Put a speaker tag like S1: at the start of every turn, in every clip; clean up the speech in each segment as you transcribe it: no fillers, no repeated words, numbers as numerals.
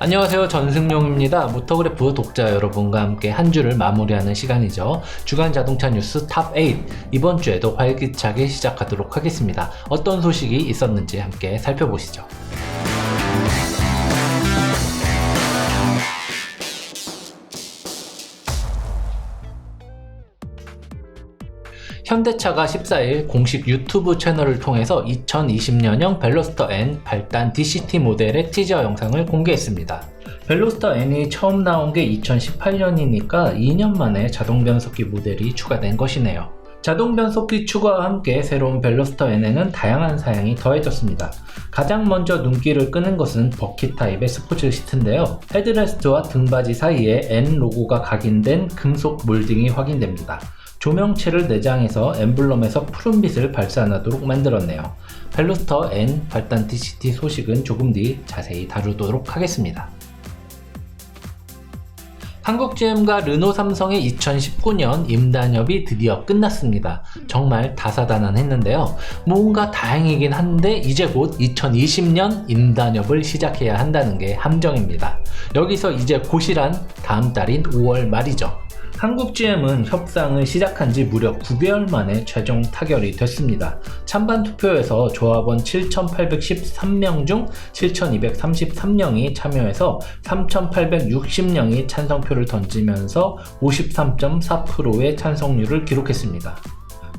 S1: 안녕하세요, 전승용입니다. 모터그래프 독자 여러분과 함께 한 주를 마무리하는 시간이죠. 주간 자동차 뉴스 탑8, 이번 주에도 활기차게 시작하도록 하겠습니다. 어떤 소식이 있었는지 함께 살펴보시죠. 현대차가 14일 공식 유튜브 채널을 통해서 2020년형 벨로스터 N 발단 DCT 모델의 티저 영상을 공개했습니다. 벨로스터 N이 처음 나온 게 2018년이니까 2년 만에 자동 변속기 모델이 추가된 것이네요. 자동 변속기 추가와 함께 새로운 벨로스터 N에는 다양한 사양이 더해졌습니다. 가장 먼저 눈길을 끄는 것은 버킷 타입의 스포츠 시트인데요. 헤드레스트와 등받이 사이에 N 로고가 각인된 금속 몰딩이 확인됩니다. 조명체를 내장해서 엠블럼에서 푸른빛을 발산하도록 만들었네요. 벨로스터 N 발단 DCT 소식은 조금 뒤 자세히 다루도록 하겠습니다. 한국 GM과 르노 삼성의 2019년 임단협이 드디어 끝났습니다. 정말 다사다난했는데요. 뭔가 다행이긴 한데 이제 곧 2020년 임단협을 시작해야 한다는 게 함정입니다. 여기서 이제 곧이란 다음 달인 5월 말이죠. 한국 GM은 협상을 시작한 지 무려 9개월 만에 최종 타결이 됐습니다. 찬반 투표에서 조합원 7,813명 중 7,233명이 참여해서 3,860명이 찬성표를 던지면서 53.4%의 찬성률을 기록했습니다.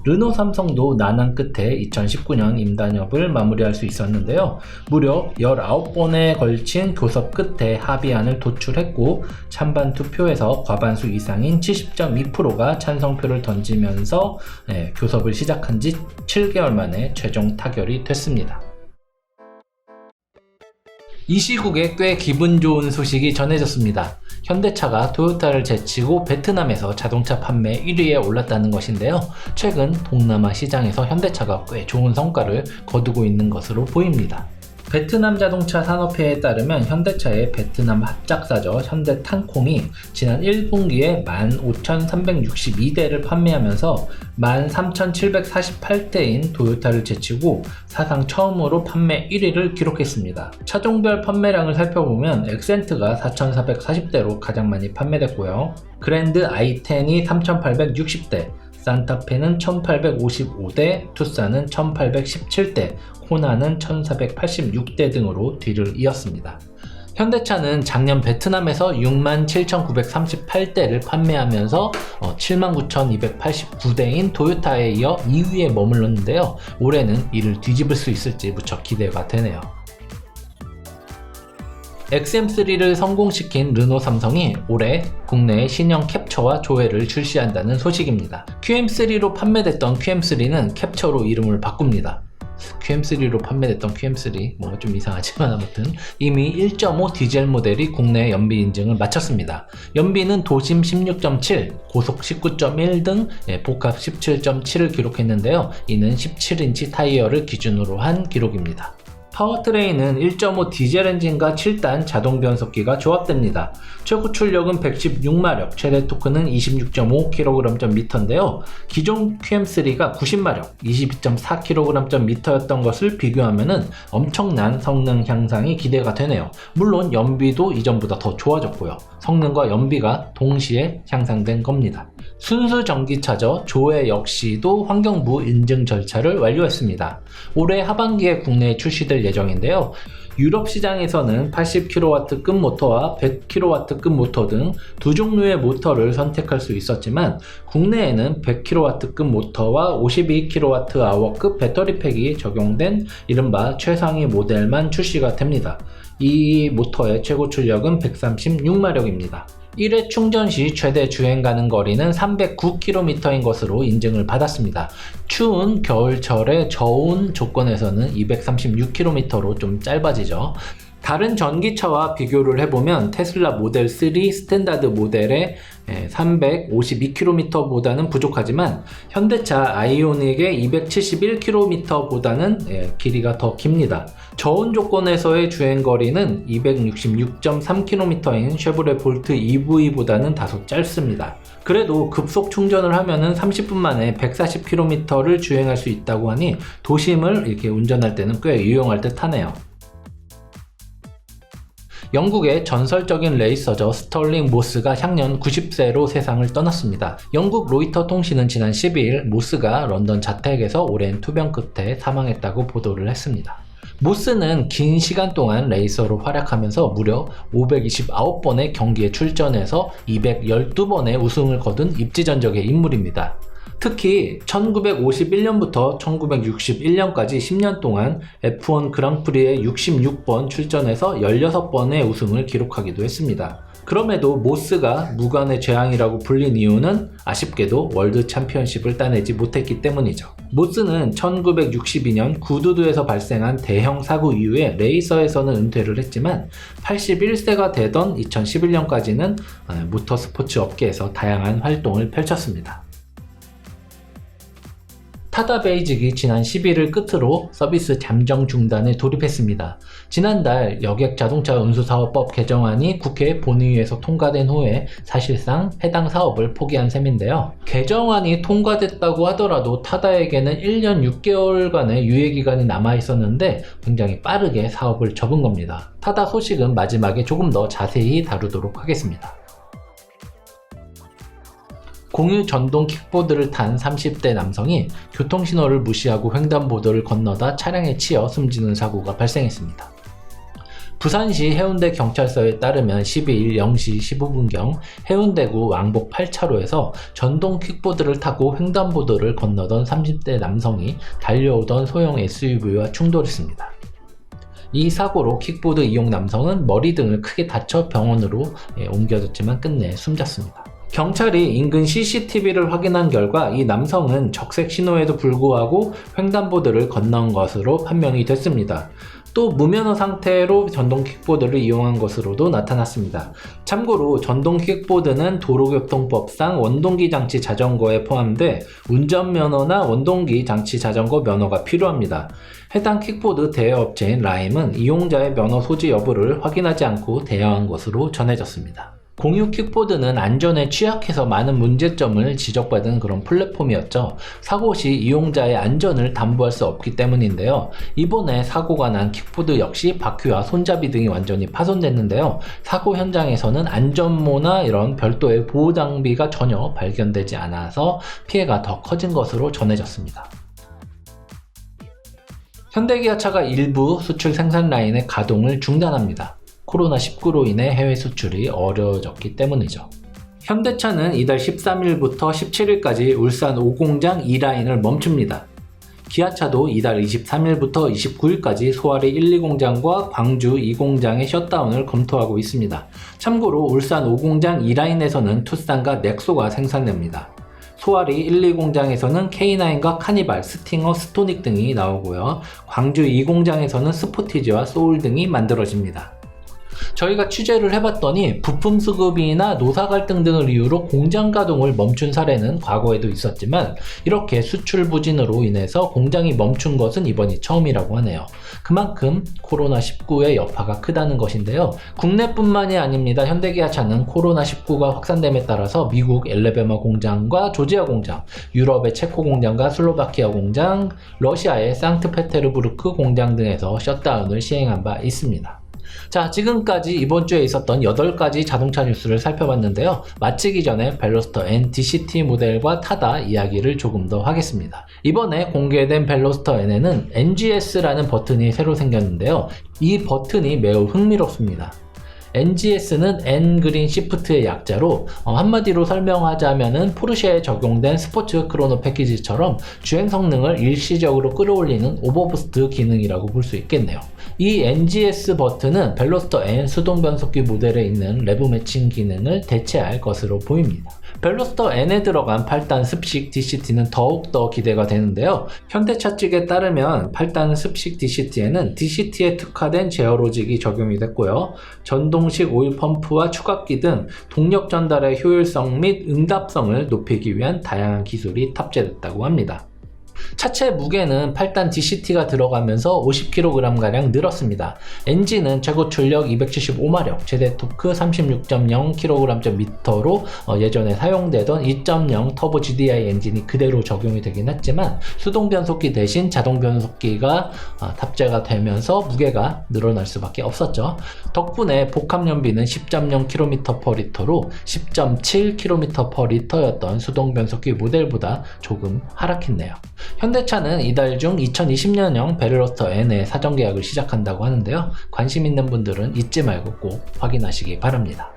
S1: 르노 삼성도 난항 끝에 2019년 임단협을 마무리할 수 있었는데요. 무려 19번에 걸친 교섭 끝에 합의안을 도출했고 찬반 투표에서 과반수 이상인 70.2%가 찬성표를 던지면서 교섭을 시작한 지 7개월 만에 최종 타결이 됐습니다. 이 시국에 꽤 기분 좋은 소식이 전해졌습니다. 현대차가 토요타를 제치고 베트남에서 자동차 판매 1위에 올랐다는 것인데요. 최근 동남아 시장에서 현대차가 꽤 좋은 성과를 거두고 있는 것으로 보입니다. 베트남 자동차 산업회에 따르면 현대차의 베트남 합작사죠, 현대탄콩이 지난 1분기에 15,362대를 판매하면서 13,748대인 토요타를 제치고 사상 처음으로 판매 1위를 기록했습니다. 차종별 판매량을 살펴보면 엑센트가 4,440대로 가장 많이 판매됐고요. 그랜드 i10이 3,860대, 산타페는 1,855대, 투싼은 1,817대, 호나는 1,486대 등으로 뒤를 이었습니다. 현대차는 작년 베트남에서 67,938대를 판매하면서 79,289대인 토요타에 이어 2위에 머물렀는데요. 올해는 이를 뒤집을 수 있을지 무척 기대가 되네요. XM3를 성공시킨 르노 삼성이 올해 국내에 신형 캡처와 조회를 출시한다는 소식입니다. QM3로 판매됐던 QM3는 캡처로 이름을 바꿉니다. QM3로 판매됐던 QM3 뭔가 좀 이상하지만 아무튼 이미 1.5 디젤 모델이 국내 연비 인증을 마쳤습니다. 연비는 도심 16.7, 고속 19.1 등 복합 17.7을 기록했는데요. 이는 17인치 타이어를 기준으로 한 기록입니다. 파워트레인은 1.5 디젤 엔진과 7단 자동 변속기가 조합됩니다. 최고 출력은 116마력, 최대 토크는 26.5kg/m인데요. 기존 QM3가 90마력, 22.4kg/m였던 것을 비교하면 엄청난 성능 향상이 기대가 되네요. 물론 연비도 이전보다 더 좋아졌고요. 성능과 연비가 동시에 향상된 겁니다. 순수 전기차죠. 조회 역시도 환경부 인증 절차를 완료했습니다. 올해 하반기에 국내에 출시될 예정인데요. 유럽 시장에서는 80kW급 모터와 100kW급 모터 등 두 종류의 모터를 선택할 수 있었지만 국내에는 100kW급 모터와 52kWh급 배터리팩이 적용된 이른바 최상위 모델만 출시가 됩니다. 이 모터의 최고 출력은 136마력입니다. 1회 충전 시 최대 주행 가능 거리는 309km인 것으로 인증을 받았습니다. 추운 겨울철에 저온 조건에서는 236km로 좀 짧아지죠. 다른 전기차와 비교를 해보면 테슬라 모델 3 스탠다드 모델의 352km보다는 부족하지만 현대차 아이오닉의 271km보다는 길이가 더 깁니다. 저온 조건에서의 주행거리는 266.3km인 쉐보레 볼트 EV보다는 다소 짧습니다. 그래도 급속 충전을 하면은 30분 만에 140km를 주행할 수 있다고 하니 도심을 이렇게 운전할 때는 꽤 유용할 듯 하네요. 영국의 전설적인 레이서저 스털링 모스가 향년 90세로 세상을 떠났습니다. 영국 로이터 통신은 지난 12일 모스가 런던 자택에서 오랜 투병 끝에 사망했다고 보도를 했습니다. 모스는 긴 시간 동안 레이서로 활약하면서 무려 529번의 경기에 출전해서 212번의 우승을 거둔 입지전적의 인물입니다. 특히 1951년부터 1961년까지 10년 동안 F1 그랑프리에 66번 출전해서 16번의 우승을 기록하기도 했습니다. 그럼에도 모스가 무관의 재앙이라고 불린 이유는 아쉽게도 월드 챔피언십을 따내지 못했기 때문이죠. 모스는 1962년 구두두에서 발생한 대형 사고 이후에 레이서에서는 은퇴를 했지만 81세가 되던 2011년까지는 모터스포츠 업계에서 다양한 활동을 펼쳤습니다. 타다 베이직이 지난 11일 끝으로 서비스 잠정 중단에 돌입했습니다. 지난달 여객자동차운수사업법 개정안이 국회 본회의에서 통과된 후에 사실상 해당 사업을 포기한 셈인데요. 개정안이 통과됐다고 하더라도 타다에게는 1년 6개월간의 유예기간이 남아있었는데 굉장히 빠르게 사업을 접은 겁니다. 타다 소식은 마지막에 조금 더 자세히 다루도록 하겠습니다. 공유 전동 킥보드를 탄 30대 남성이 교통신호를 무시하고 횡단보도를 건너다 차량에 치여 숨지는 사고가 발생했습니다. 부산시 해운대 경찰서에 따르면 12일 0시 15분경 해운대구 왕복 8차로에서 전동 킥보드를 타고 횡단보도를 건너던 30대 남성이 달려오던 소형 SUV와 충돌했습니다. 이 사고로 킥보드 이용 남성은 머리 등을 크게 다쳐 병원으로 옮겨졌지만 끝내 숨졌습니다. 경찰이 인근 CCTV를 확인한 결과 이 남성은 적색 신호에도 불구하고 횡단보도를 건넌 것으로 판명이 됐습니다. 또 무면허 상태로 전동 킥보드를 이용한 것으로도 나타났습니다. 참고로 전동 킥보드는 도로교통법상 원동기 장치 자전거에 포함돼 운전면허나 원동기 장치 자전거 면허가 필요합니다. 해당 킥보드 대여업체인 라임은 이용자의 면허 소지 여부를 확인하지 않고 대여한 것으로 전해졌습니다. 공유 킥보드는 안전에 취약해서 많은 문제점을 지적받은 그런 플랫폼이었죠. 사고 시 이용자의 안전을 담보할 수 없기 때문인데요. 이번에 사고가 난 킥보드 역시 바퀴와 손잡이 등이 완전히 파손됐는데요. 사고 현장에서는 안전모나 이런 별도의 보호 장비가 전혀 발견되지 않아서 피해가 더 커진 것으로 전해졌습니다. 현대기아차가 일부 수출 생산 라인의 가동을 중단합니다. 코로나19로 인해 해외 수출이 어려워졌기 때문이죠. 현대차는 이달 13일부터 17일까지 울산 5공장 2라인을 멈춥니다. 기아차도 이달 23일부터 29일까지 소아리 1, 2공장과 광주 2공장의 셧다운을 검토하고 있습니다. 참고로 울산 5공장 2라인에서는 투싼과 넥소가 생산됩니다. 소아리 1, 2공장에서는 K9과 카니발, 스팅어, 스토닉 등이 나오고요. 광주 2공장에서는 스포티지와 소울 등이 만들어집니다. 저희가 취재를 해봤더니 부품 수급이나 노사 갈등 등을 이유로 공장 가동을 멈춘 사례는 과거에도 있었지만 이렇게 수출 부진으로 인해서 공장이 멈춘 것은 이번이 처음이라고 하네요. 그만큼 코로나19의 여파가 크다는 것인데요. 국내뿐만이 아닙니다. 현대기아차는 코로나19가 확산됨에 따라서 미국 엘레베마 공장과 조지아 공장, 유럽의 체코 공장과 슬로바키아 공장, 러시아의 상트페테르부르크 공장 등에서 셧다운을 시행한 바 있습니다. 자, 지금까지 이번 주에 있었던 8가지 자동차 뉴스를 살펴봤는데요. 마치기 전에 벨로스터 N DCT 모델과 타다 이야기를 조금 더 하겠습니다. 이번에 공개된 벨로스터 N에는 NGS라는 버튼이 새로 생겼는데요. 이 버튼이 매우 흥미롭습니다. NGS는 N-그린 시프트의 약자로 한마디로 설명하자면은 포르쉐에 적용된 스포츠 크로노 패키지처럼 주행 성능을 일시적으로 끌어올리는 오버부스트 기능이라고 볼 수 있겠네요. 이 NGS 버튼은 벨로스터 N 수동 변속기 모델에 있는 레브 매칭 기능을 대체할 것으로 보입니다. 벨로스터 N에 들어간 8단 습식 DCT는 더욱더 기대가 되는데요. 현대차 측에 따르면 8단 습식 DCT에는 DCT에 특화된 제어로직이 적용이 됐고요. 전동식 오일 펌프와 추각기 등 동력 전달의 효율성 및 응답성을 높이기 위한 다양한 기술이 탑재됐다고 합니다. 차체 무게는 8단 DCT가 들어가면서 50kg가량 늘었습니다. 엔진은 최고 출력 275마력, 최대 토크 36.0kgm/M로 예전에 사용되던 2.0 터보 GDI 엔진이 그대로 적용이 되긴 했지만 수동 변속기 대신 자동 변속기가 탑재가 되면서 무게가 늘어날 수밖에 없었죠. 덕분에 복합 연비는 10.0km/L로 10.7km/L였던 수동 변속기 모델보다 조금 하락했네요. 현대차는 이달 중 2020년형 베르로터 N의 사전 계약을 시작한다고 하는데요. 관심 있는 분들은 잊지 말고 꼭 확인하시기 바랍니다.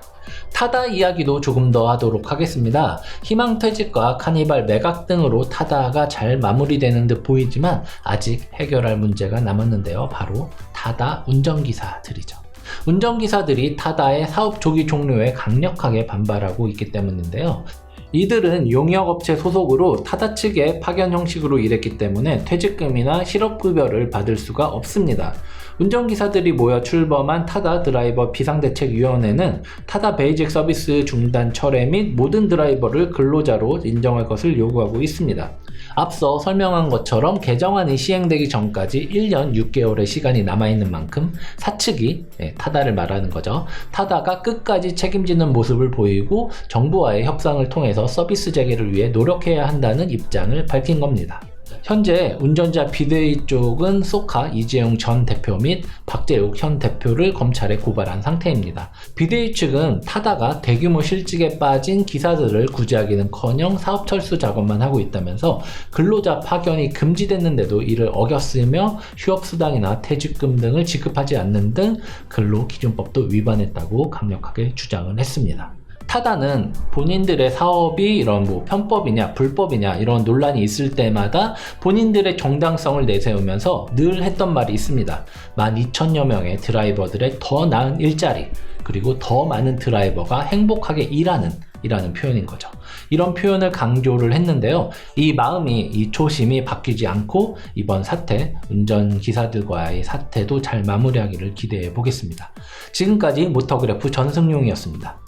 S1: 타다 이야기도 조금 더 하도록 하겠습니다. 희망퇴직과 카니발 매각 등으로 타다가 잘 마무리되는 듯 보이지만 아직 해결할 문제가 남았는데요. 바로 타다 운전기사들이죠. 운전기사들이 타다의 사업 조기 종료에 강력하게 반발하고 있기 때문인데요. 이들은 용역업체 소속으로 타다 측의 파견 형식으로 일했기 때문에 퇴직금이나 실업급여를 받을 수가 없습니다. 운전기사들이 모여 출범한 타다 드라이버 비상대책위원회는 타다 베이직 서비스 중단 철회 및 모든 드라이버를 근로자로 인정할 것을 요구하고 있습니다. 앞서 설명한 것처럼 개정안이 시행되기 전까지 1년 6개월의 시간이 남아있는 만큼 사측이 타다를 말하는 거죠. 타다가 끝까지 책임지는 모습을 보이고 정부와의 협상을 통해서 서비스 재개를 위해 노력해야 한다는 입장을 밝힌 겁니다. 현재 운전자 비대위 쪽은 소카 이재용 전 대표 및 박재욱 현 대표를 검찰에 고발한 상태입니다. 비대위 측은 타다가 대규모 실직에 빠진 기사들을 구제하기는커녕 사업 철수 작업만 하고 있다면서 근로자 파견이 금지됐는데도 이를 어겼으며 휴업수당이나 퇴직금 등을 지급하지 않는 등 근로기준법도 위반했다고 강력하게 주장을 했습니다. 타다는 본인들의 사업이 이런 편법이냐 불법이냐 이런 논란이 있을 때마다 본인들의 정당성을 내세우면서 늘 했던 말이 있습니다. 12,000여 명의 드라이버들의 더 나은 일자리, 그리고 더 많은 드라이버가 행복하게 이라는 표현인 거죠. 이런 표현을 강조를 했는데요. 이 마음이, 이 초심이 바뀌지 않고 이번 사태, 운전기사들과의 사태도 잘 마무리하기를 기대해 보겠습니다. 지금까지 모터그래프 전승용이었습니다.